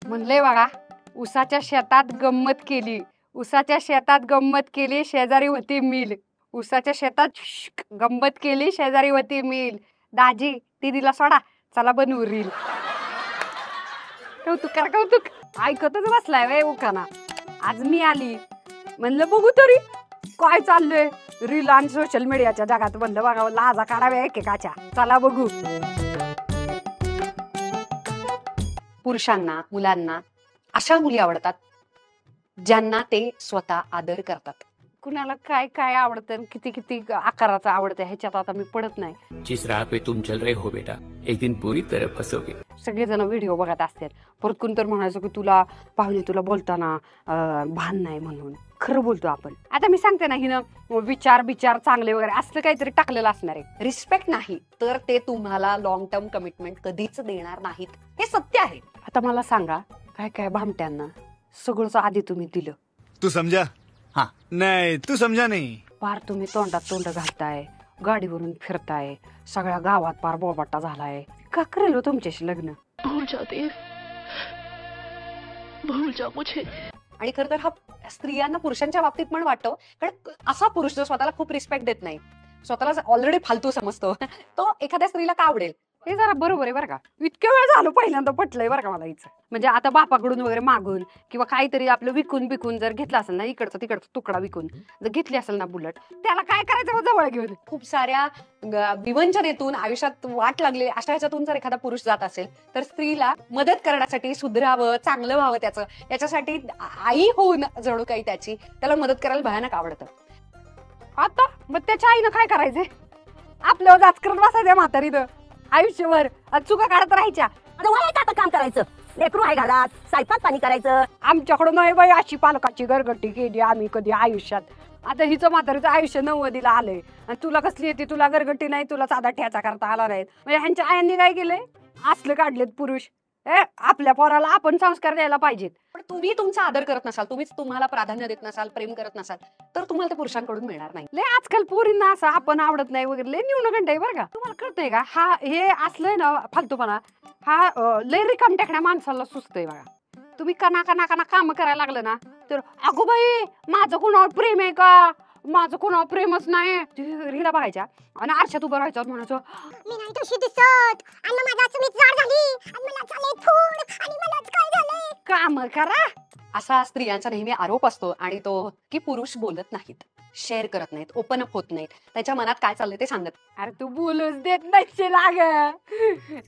म्हणले बघा, उसाच्या शेतात गंमत केली, उसाच्या शेतात गंमत केली, शेजारी होती मिल. उसाच्या शेतात गंमत केली, शेजारी होती मिल. दाजी दीदीला सोडा, चला बनवू रील. कौतुक करा कौतुक. ऐकतच बसलाय वे उखाना. आज मी आली, म्हणलं बघू तरी काय चाललंय रील आणि सोशल मीडियाच्या जगात. म्हणलं बघा लाजा काढाव्या एकेकाच्या, चला बघू. पुरुषांना, मुलांना अशा मुली आवडतात ज्यांना ते स्वतः आदर करतात. कुणाला काय काय आवडतं, किती किती आकाराचं आवडतं ह्याच्यात आता मी पडत नाही. जिस राह पे तुम चल रहे हो बेटा, एक दिन पूरी तरह फसोगे. सगळेजण व्हिडिओ बघत असतात. परत कोण तर म्हणायचं की तुला पाहुणे तुला बोलताना भान नाही म्हणून. खरं बोलतो आपण. आता मी सांगते ना, हिनं विचार चांगले वगैरे असं काहीतरी टाकलेलं असणार आहे. रिस्पेक्ट नाही तर ते तुम्हाला लॉंग टर्म कमिटमेंट कधीच देणार नाहीत, हे सत्य आहे. आता मला सांगा, काय काय भामट्यांना सगळंच आधी तुम्ही दिलं. तू समजा? हाँ. नाही तू समजा नाही. पार तुम्ही तोंडात तोंड घालताय, गाडीवरून फिरताय, सगळ्या गावात पार बोबाटा झालाय. का करेल हो तुमच्याशी लग्न? भूल जा मुझे. आणि खरं तर हा स्त्रियांना पुरुषांच्या बाबतीत पण वाटतो. कारण असा पुरुष जो स्वतःला खूप रिस्पेक्ट देत नाही, स्वतःला ऑलरेडी फालतू समजतो, तो एखाद्या स्त्रीला का आवडेल? हे जरा बरोबर आहे बरं का. इतक्या वेळ झालं पहिल्यांदा पटलंय बरं का मला हिचं. म्हणजे आता बापाकडून वगैरे मागून किंवा काहीतरी आपलं विकून बिकून जर घेतलं असेल ना, इकडचा तिकडचा तुकडा विकून जर घेतली असेल ना बुलेट, त्याला काय करायचं जवळ घेऊन? खूप साऱ्या विवंचनेतून आयुष्यात वाट लागली अशा ह्याच्यातून जर एखादा पुरुष जात असेल तर स्त्रीला मदत करण्यासाठी, सुधरावं, चांगलं व्हावं त्याचं, याच्यासाठी आई होऊन जणू काही त्याची त्याला मदत करायला भयानक आवडतं. आता मग त्याच्या आईनं काय करायचंय? आपल्यावर जाच करत बसायचं म्हातारीनं आयुष्यभर, चुका काढत राहायच्या. आता वय का काम करायचं? लेकरू आहे घरात, स्वयंपाक पाणी करायचं. आमच्याकडून नाही बाई अशी पालकाची गरगटी केली आम्ही कधी आयुष्यात. आता हिचं म्हातारीचं आयुष्य 90 आलंय आणि तुला कसली येते? तुला गरगटी नाही, तुला साधा ठ्याचा करता आला नाही. म्हणजे ह्यांच्या आयांनी काय केलंय? असलं काढलेत पुरुष. आपल्या पोराला आपण संस्कार द्यायला पाहिजेत. पण तुम्ही तुमचा आदर करत नसाल, तुम्हीच तुम्हाला प्राधान्य देत नसाल, प्रेम करत नसाल, तर तुम्हाला त्या पुरुषांकडून मिळणार नाही. लय आजकाल पोरींना असं आपण आवडत नाही वगैरे लय न्यूनगंड आहे बरं का. तुम्हाला कळतंय का? हा हे असलंय ना फालतूपणा, हा लय रिकाम टाकण्या माणसाला सुचतंय बघा. तुम्ही कना काम करायला लागलं ना तर अगो बाई माझं कोणावर प्रेम आहे का? माझं कोणावर प्रेमच नाही. हिला बघायच्या आणि आरशात उभं राहायचं म्हणायचं मी नाही तशी दिसत आणि माझा स्मित जाड झाली आणि मला झाले थोड आणि मलाच काय झालंय. काम करा असा स्त्रियांचा नेहमी आरोप असतो. आणि तो की पुरुष बोलत नाहीत, शेअर करत नाहीत, ओपन अप होत नाहीत, त्याच्या मनात काय चाललंय ते सांगत. अरे तू बोलूच देत नसशील, अगं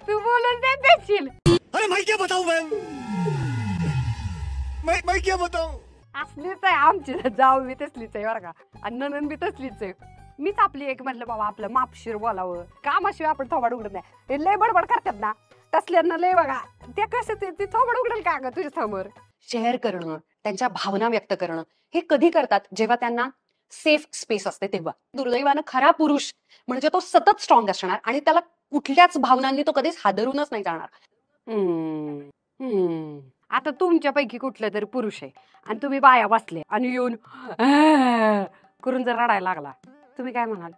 तू बोलूच देत नसशील. अरे मैं क्या बताऊं, मैं क्या बताऊं. असलीच आहे आमची जाऊ बी तसलीच आहे बरं का, आणि ननन बी तसलीच आहे. मीच आपली एक म्हटलं बाबा आपलं मापशीर बोलावं, कामाशिवाय आपण थोबाड उघडत नाही. हे लय बडबड करतात ना तसल्यांना लय बघा, ते कसं ते थोबाड उघडेल का ग तुझ्या समोर? शेअर करणं, त्यांच्या भावना व्यक्त करणं हे कधी करतात? जेव्हा त्यांना सेफ स्पेस असते तेव्हा. दुर्दैवानं खरा पुरुष म्हणजे तो सतत स्ट्रॉंग असणार आणि त्याला कुठल्याच भावनांनी तो कधीच हादरूनच नाही जाणार. आता तुमच्यापैकी कुठला तरी पुरुष आहे आणि तुम्ही बाया बसले आणि येऊन करून जर रडायला लागला, तुम्ही काय म्हणाल?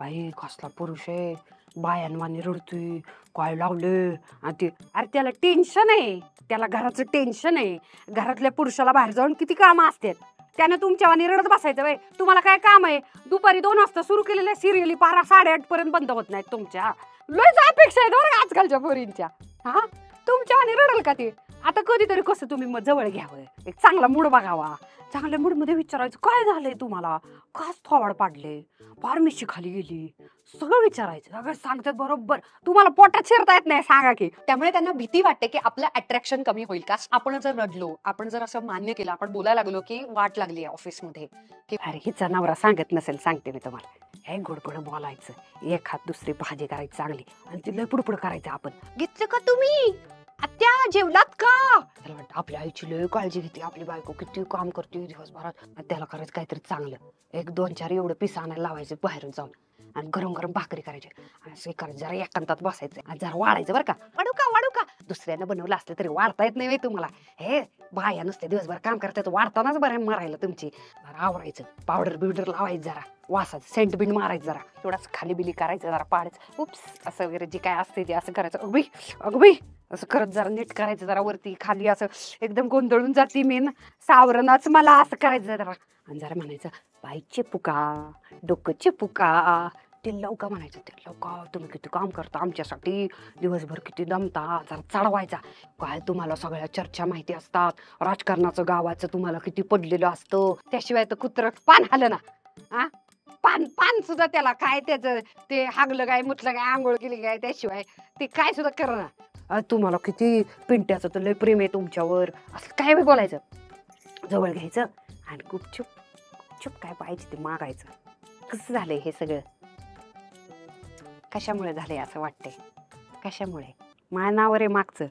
बाई कसला पुरुष आहे, बायांवानी रडतोय, काय लावलं? आणि ते अरे त्याला टेन्शन आहे, त्याला घराचं टेन्शन आहे. घरातल्या पुरुषाला बाहेर जाऊन किती कामं असतात, त्यानं तुमच्यावानी रडत बसायचं. बाई तुम्हाला काय काम आहे? दुपारी 2 वाजता सुरू केलेल्या सिरियली 8:30 पर्यंत बंद होत नाहीत तुमच्या. लयच अपेक्षा आहेत बरं आजकालच्या पोरींच्या. हा तुमच्यावानी रडल का ते? आता कधीतरी कसं तुम्ही मग जवळ घ्यावं, एक चांगला मूड बघावा, चांगल्या मूडमध्ये विचारायचं काय झालंय तुम्हाला, काच थोबाड पाडले, फार मिशी खाली गेली, सगळं विचारायचं. अगं सांगतात बरोबर, तुम्हाला पोटात शिरता येत नाही सांगा की. त्यामुळे त्यांना भीती वाटते की आपलं अट्रॅक्शन कमी होईल का. आपण जर रडलो, आपण जर असं मान्य केलं, आपण बोलायला लागलो की वाट लागली ऑफिसमध्ये की अरे हिचा नवरा सांगत नसेल, सांगते मी तुम्हाला, हे गोडगोड बोलायचं, एक हात दुसरी भाजी करायची चांगली आणि ती लय पुढपुढ करायचं. आपण घेतलं का तुम्ही? आत्या जेवलात का? त्याला वाटतं आपल्या आईची लय काळजी घेते, आपली बायको किती काम करते दिवसभरात, त्याला करायचं काहीतरी चांगलं. 1-2-4 एवढं पिसा आणायला लावायचं बाहेरून जाऊन आणि गरम गरम भाकरी करायची, असं करायचं, जरा एकांतात बसायचं आणि जरा वाढायचं बरं का. वाढू का दुसऱ्यानं बनवलं असलं तरी वाढता येत नाही तुम्हाला. हे बाया नुसते दिवसभर काम करतात, वाढतानाच बरं मारायला तुमची. जरा आवरायचं, पावडर बिवडर लावायचं, जरा वासाचं सेंट बिंट मारायचं, जरा थोडासा खाली बिली करायचं, जरा पाडायचं, उप्स असं वगैरे जे काय असते ते असं करायचं. अगं बाई असं करत जरा नीट करायचं, जरा वरती खाली असं एकदम गोंधळून जाते मी ना, सावरणच मला असं करायचं जरा. आणि जरा म्हणायचं बाई चिपुका, डोकं चिपुका, टिल्लव का म्हणायचं, टिल्लव का तुम्ही किती काम करता आमच्यासाठी, दिवसभर किती दमता, जरा चढवायचा. काय तुम्हाला सगळ्या चर्चा माहिती असतात, राजकारणाचं गावाचं तुम्हाला किती पडलेलं असतं, त्याशिवाय तर कुत्रं पान आलं ना, हा पान पान सुद्धा त्याला काय त्याचं ते हागलं काय मुतलं काय आंघोळ केली काय त्याशिवाय ते काय सुद्धा करणार. तुम्हाला किती पिंट्याचं तर लय प्रेम आहे तुमच्यावर, असं काय बी बोलायचं. जवळ घ्यायचं आणि गुपचूप गुपचूप काय पाहिजे ते मागायचं. कसं झालंय हे सगळं, कशामुळे झालंय असं वाटतंय, कशामुळे? माझ्या नावावर आहे मागचं,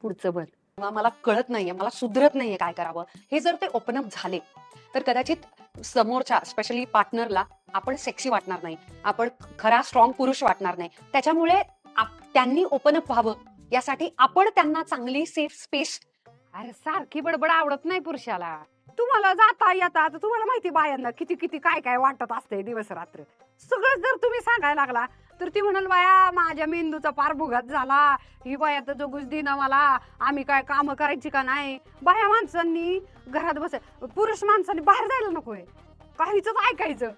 पुढचं बन. मला कळत नाहीये, मला सुधरत नाहीये काय करावं. हे जर ते ओपन अप झाले तर कदाचित समोरच्या स्पेशली पार्टनरला आपण सेक्सी वाटणार नाही, आपण खरा स्ट्रॉंग पुरुष वाटणार नाही. त्याच्यामुळे त्यांनी ओपन अप व्हावं यासाठी आपण त्यांना चांगली सेफ स्पेस. अरे सारखी बडबड आवडत नाही पुरुषाला. तुम्हाला जाता येता आता तुम्हाला माहिती बायांना किती किती काय काय वाटत असते दिवस रात्र. सगळं जर तुम्ही सांगायला लागला तर ती म्हणाल बाया माझ्या मेंदूचा पार भुगात झाला, ही बाया तर जगूच देना मला, आम्ही काय काम करायची का नाही. बाया माणसांनी घरात बस, पुरुष माणसांनी बाहेर जायला नकोय, काहीच ऐकायचं.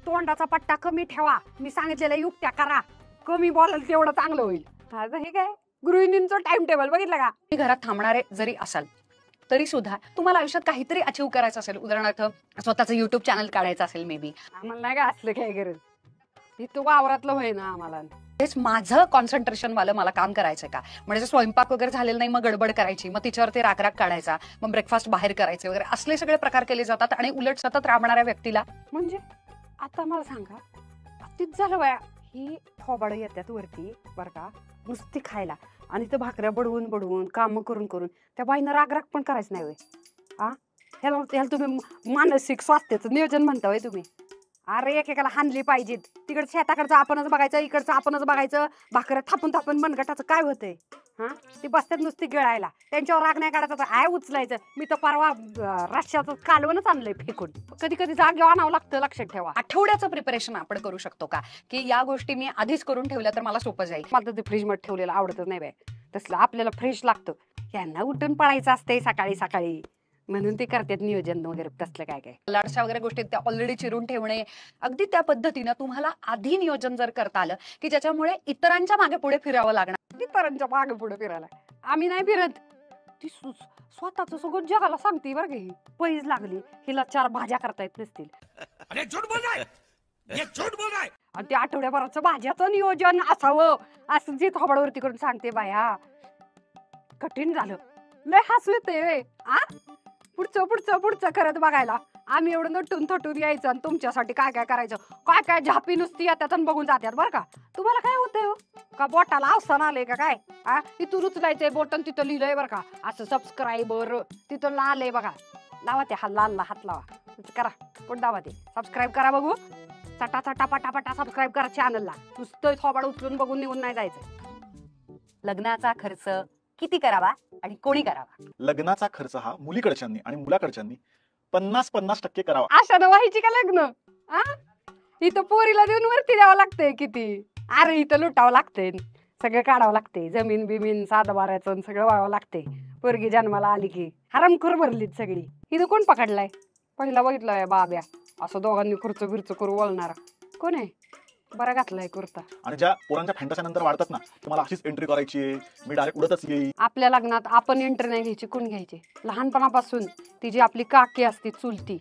तोंडाचा पट्टा कमी ठेवा, मी सांगितलेल्या युक्त्या करा, कमी बोलाल तेवढं चांगलं होईल. आता हे काय गृहिणींचं टाइम टेबल बघितलं का. तुम्ही घरात थांबणारे जरी असाल तरी सुद्धा तुम्हाला आयुष्यात काहीतरी अचीव करायचं असेल, उदाहरणार्थ स्वतःचं युट्यूब चॅनल काढायचं असेल, मे बी आम्हाला नाही का असलं काय गरज, इथं वावरातलं होय ना आम्हाला. तेच माझं कॉन्सन्ट्रेशन वालं मला काम करायचंय का, म्हणजे स्वयंपाक वगैरे झालेलं नाही मग गडबड करायची, मग तिच्यावरती राग काढायचा, मग ब्रेकफास्ट बाहेर करायचे वगैरे असले सगळे प्रकार केले जातात. आणि उलट सतत राबणाऱ्या व्यक्तीला म्हणजे आता मला सांगा, तीच झालं बाया, ही थोबाडं येतात वरती बरं का नुसती खायला, आणि ते भाकऱ्या बडवून बडवून काम करून करून त्या बाईनं राग पण करायचं नाही वय. ह्याला तुम्ही मानसिक स्वास्थ्याचं नियोजन म्हणता वय तुम्ही. अरे एकेकाला हानली पाहिजेत, तिकडं शेताकडचं आपणच बघायचं, इकडचं आपणच बघायचं, भाकऱ्या थापून थापून मनगटाचं काय होतंय. ती बसतात नुसती गिळायला, त्यांच्यावर राग नाही काढायचा, आय उचलायचं. मी तर परवा रश्याचं कालवणच आणलंय फेकून. कधी कधी जागेवर आणावं लागतं, लक्षात ठेवा. आठवड्याचं प्रिपरेशन आपण करू शकतो का, की या गोष्टी मी आधीच करून ठेवल्या तर मला सोपं जाईल. मला तर ते फ्रीजमध्ये ठेवलेलं आवडतच नाही बाय, तसलं आपल्याला फ्रेश लागतं. यांना उठून पळायचं असतंय सकाळी सकाळी, म्हणून ते करतात नियोजन वगैरे तसलं काय काय. लाडशा वगैरे गोष्टी त्या ऑलरेडी चिरून ठेवणे, अगदी त्या पद्धतीनं तुम्हाला आधी नियोजन जर करता आलं की ज्याच्यामुळे इतरांच्या मागे पुढे फिरावं लागणार. इतरांच्या मागे पुढे फिरायला आम्ही नाही फिरत, ती स्वतःच सगळं जगाला सांगते बरं ही. पैज लागली हिला 4 भाज्या करता येत नसतील, आणि ते आठवड्याभराचं भाज्याचं नियोजन असावं असं जे थोबाडावरती करून सांगते बाया. कठीण झालं, लय हसू येते. पुढचं पुढचं पुढचं करत बघायला आम्ही एवढं नटून थटून यायचं, आणि तुमच्यासाठी काय काय करायचं, काय काय झापी नुसती येतात आणि बघून जातात बरं का. तुम्हाला काय होतंय हो का, बोटाला अवसान आलंय का काय. इथून उचलायचंय बोटन, तिथं लिहिलंय बरं का असं सबस्क्राईबर, तिथं लाल आहे बघा, लावा ते लालला हात लावा, करा पण दावा ते सबस्क्राईब करा. बघू चटा चटा पटापटा सबस्क्राईब करा चॅनलला, नुसतं थोबाड उचलून बघून निघून नाही जायचं. लग्नाचा खर्च किती करावा आणि कोणी करावा. लग्नाचा खर्च हा मुलीकडच्यांनी आणि मुलाकडच्यांनी 50-50% करावा. अशानं व्हायची का लग्न. इथं पोरीला देऊन वरती द्यावं लागतंय किती, अरे इथं लुटावं लागतंय, सगळं काढावं लागतंय, जमीन बिमीन सातबाऱ्याचं सगळं व्हावं लागतंय. पोरगी जन्माला आली की हरामखोर भरलीत सगळी. इथं कोण पकडलाय, पहिला बघितलं बाब्या असं दोघांनी खुर्च बिर्च करू वळणारा कोण आहे. बरा घातलाय कुर्ता. आणि ज्या पोरांच्या फॅन्टसी नंतर वाढतात ना, तुम्हाला अशीच एंट्री करायची आहे, मी डायरेक्ट उडतच येईल. आपल्या लग्नात आपण एंट्री नाही घ्यायची, कोण घ्यायची. लहानपणापासून ती जी आपली काकी असते चुलती,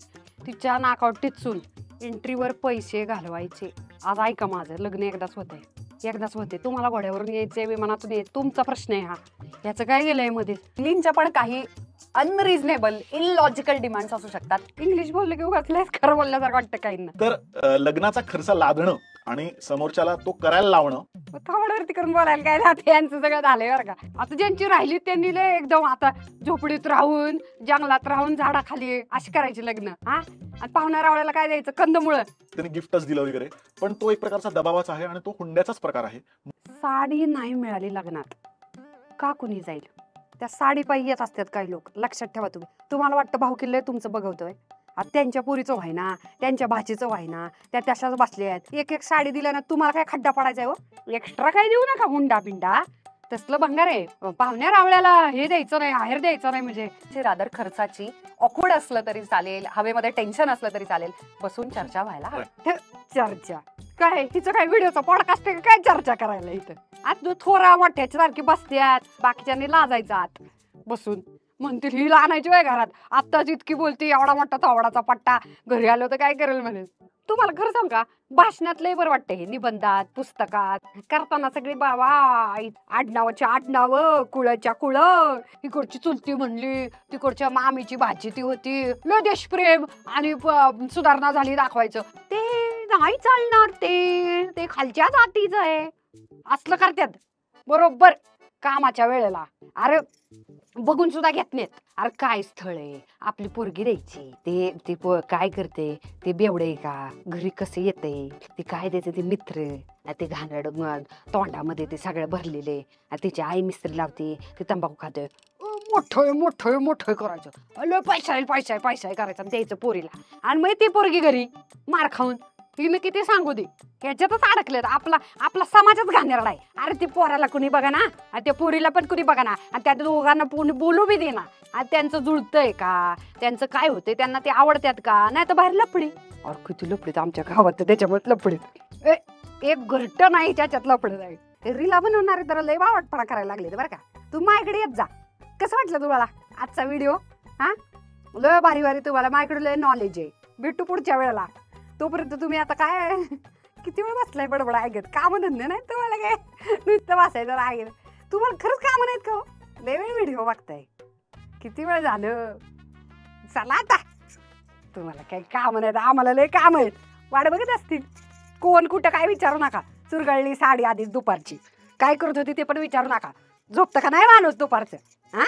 तिच्या नाकावर टिचून एंट्रीवर पैसे घालवायचे. आज ऐका माझं लग्न एकदाच होते, तुम्हाला घोड्यावरून यायचंय विमानातून यायचं, तुमचा प्रश्न आहे हा. याचं काय गेलंय मध्ये. मुलींच्या पण काही अनरिझनेबल इलॉजिकल डिमांड्स असू शकतात. इंग्लिश बोलले की उगाच खरं बोलल्यासारखं वाटतं काही ना. तर लग्नाचा खर्च लादणं आणि समोरच्याला तो करायला लावणं, थोड्यावरती करून बोलायला काय जाते, यांचं सगळं झालंय बरं का. आता ज्यांची राहिली त्यांनी लय एकदम आता झोपडीत राहून जंगलात राहून झाडाखाली अशी करायची लग्न. आणि पाहुण्या रावळ्याला काय द्यायचं, कंदमुळं, त्यांनी गिफ्टच दिलं वगैरे. पण तो एक प्रकारचा दबावाचा आहे आणि तो हुंड्याचाच प्रकार आहे. साडी नाही मिळाली लग्नात का कुणी जाईल, त्या साडी पायी येत असतात काही लोक. लक्षात ठेवा तुम्ही. तुम्हाला वाटतं भाऊकिल्लय तुमचं बघवतोय, आता त्यांच्या पुरीचं व्हायना, त्यांच्या भाचीचं व्हायना, त्या तशाच बसल्या आहेत. एक एक साडी दिल्या ना, तुम्हाला काय खड्डा पडायचा आहे हो. एक्स्ट्रा काय देऊ नका हुंडा पिंडा, तसलं भंगार आहे. पाहुण्या रावळ्याला हे द्यायचं नाही, आहेर द्यायचं नाही म्हणजे रादर खर्चाची ऑकवर्ड असलं तरी चालेल, हवेमध्ये टेन्शन असलं तरी चालेल, बसून चर्चा व्हायला हवी. चर्चा काय, हिचं काय व्हिडिओचा पॉडकास्ट आहे काय चर्चा करायला इथं? आता थोरा मोठ्याच्या सारखी बसत्यात, बाकीच्यांनी लाजायचं आत बसून. म्हणतील ही आणायची वय घरात, आत्ताच इतकी बोलती, एवढा मोठा तावडाचा पट्टा, घरी आलो तर काय करेल म्हणे. तुम्हाला खरं सांग का, भाषणात लय बरं वाटतं हे, निबंधात पुस्तकात करताना सगळी बाबा आडनावाची आडनाव, कुळच्या कुळ, इकडची चुलती म्हणली, तिकडच्या मामीची भाजी ती होती, लय देशप्रेम आणि सुधारणा झाली दाखवायचं. ते नाही चालणार, ते खालच्या जातीचं आहे. असलं करतात बरोबर कामाच्या वेळेला. अरे बघून सुद्धा घेत नाहीत. अरे काय स्थळ आहे, आपली पोरगी द्यायची, ते काय करते, ते बेवडे का, घरी कसं येते, ते काय देते, ते मित्र, ते घाणड तोंडामध्ये ते सगळं भरलेले, तिची आई मिस्त्री लावते, ते तंबाखू खाते, मोठं करायचं, लय पैसा करायचं द्यायचं पोरीला. आणि मग ती पोरगी घरी मार खाऊन मी किती सांगू दे, ह्याच्यातच अडकलेत. आपला समाजच घाणेरडा आहे. अरे ते पोराला कुणी बघा ना, आणि त्या पोरीला पण कुणी बघा ना, आणि त्या दोघांना बोलू बी दे ना. आणि त्यांचं जुळतंय का, त्यांचं काय होतंय, त्यांना ते आवडतात का, नाही तर बाहेर लफडी. अरे किती लफडीत आमच्या गावात, तर त्याच्यामुळे लफडीत एक घरट नाही त्याच्यात लफडत आहे. ते रीला बनवणारे तर लय वावटपणा करायला लागले बरं का. तू माझ्याकडे येत जा. कसं वाटलं तुम्हाला आजचा व्हिडिओ? हा लय भारी तुम्हाला माझ्याकडे लय नॉलेज आहे. भेटू पुढच्या वेळेला. तोपर्यंत तुम्ही आता काय किती वेळ बसलाय बडबड ऐकत, कामं धंदे नाही तुम्हाला, काय नुसतं बसायचं ऐकत. तुम्हाला खरंच कामं नाहीत का? लय वेळ व्हिडिओ बघताय, किती वेळ झालं. चला आता, तुम्हाला काही कामं नाहीत, आम्हाला लय काम आहेत. वाट बघत असतील. कोण कुठं काय विचारू नका. चुरगळली साडी आधीच दुपारची, काय करत होती ते पण विचारू नका. झोपतं का नाही माणूस दुपारचं? हा